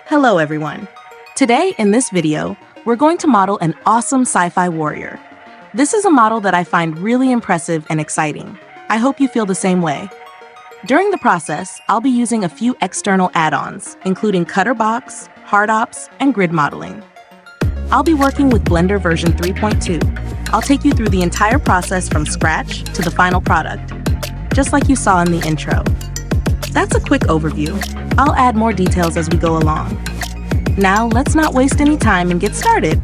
Hello everyone. Today in this video, we're going to model an awesome sci-fi warrior. This is a model that I find really impressive and exciting. I hope you feel the same way. During the process, I'll be using a few external add-ons, including Cutterbox, HardOps, and grid modeling. I'll be working with Blender version 3.2. I'll take you through the entire process from scratch to the final product, just like you saw in the intro. That's a quick overview. I'll add more details as we go along. Now, let's not waste any time and get started.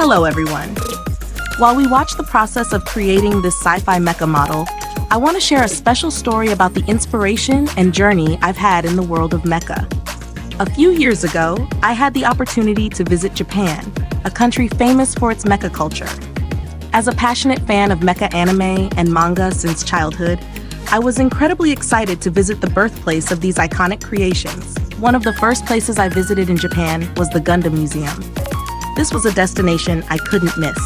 Hello everyone. While we watch the process of creating this Sci-Fi Mecha model, I want to share a special story about the inspiration and journey I've had in the world of mecha. A few years ago, I had the opportunity to visit Japan, a country famous for its mecha culture. As a passionate fan of mecha anime and manga since childhood, I was incredibly excited to visit the birthplace of these iconic creations. One of the first places I visited in Japan was the Gundam Museum. This was a destination I couldn't miss.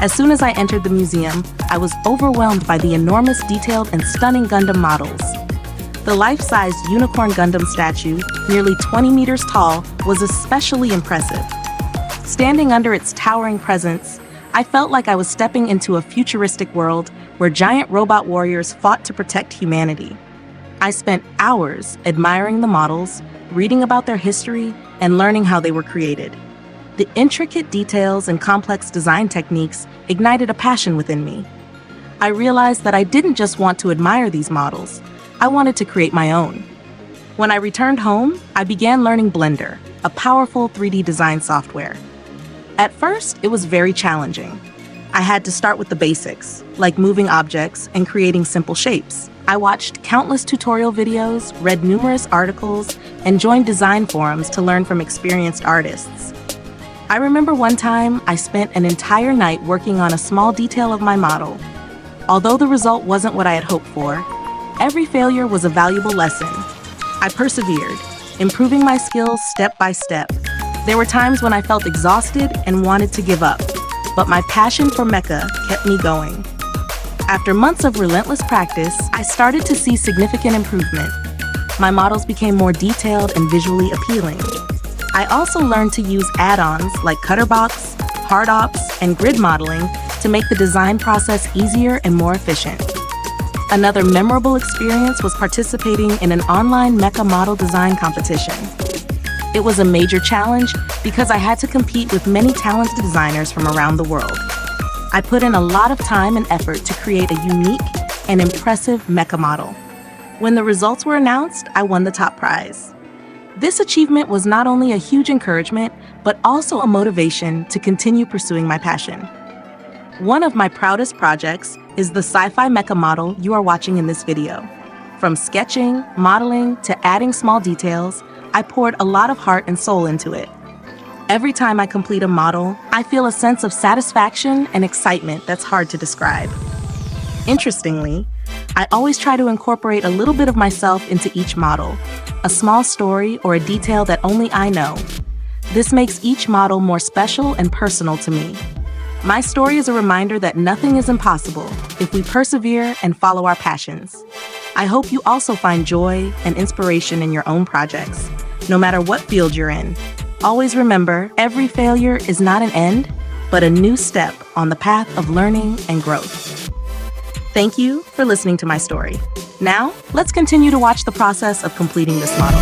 As soon as I entered the museum, I was overwhelmed by the enormous, detailed, and stunning Gundam models. The life-sized Unicorn Gundam statue, nearly 20 meters tall, was especially impressive. Standing under its towering presence, I felt like I was stepping into a futuristic world where giant robot warriors fought to protect humanity. I spent hours admiring the models, reading about their history, and learning how they were created. The intricate details and complex design techniques ignited a passion within me. I realized that I didn't just want to admire these models, I wanted to create my own. When I returned home, I began learning Blender, a powerful 3D design software. At first, it was very challenging. I had to start with the basics, like moving objects and creating simple shapes. I watched countless tutorial videos, read numerous articles, and joined design forums to learn from experienced artists. I remember one time I spent an entire night working on a small detail of my model. Although the result wasn't what I had hoped for, every failure was a valuable lesson. I persevered, improving my skills step by step. There were times when I felt exhausted and wanted to give up, but my passion for mecha kept me going. After months of relentless practice, I started to see significant improvement. My models became more detailed and visually appealing. I also learned to use add-ons like Cutterbox, HardOps, and grid modeling to make the design process easier and more efficient. Another memorable experience was participating in an online mecha model design competition. It was a major challenge because I had to compete with many talented designers from around the world. I put in a lot of time and effort to create a unique and impressive mecha model. When the results were announced, I won the top prize. This achievement was not only a huge encouragement, but also a motivation to continue pursuing my passion. One of my proudest projects is the Sci-Fi Mecha model you are watching in this video. From sketching, modeling, to adding small details, I poured a lot of heart and soul into it. Every time I complete a model, I feel a sense of satisfaction and excitement that's hard to describe. Interestingly, I always try to incorporate a little bit of myself into each model, a small story or a detail that only I know. This makes each model more special and personal to me. My story is a reminder that nothing is impossible if we persevere and follow our passions. I hope you also find joy and inspiration in your own projects, no matter what field you're in. Always remember, every failure is not an end, but a new step on the path of learning and growth. Thank you for listening to my story. Now, let's continue to watch the process of completing this model.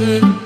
Tick,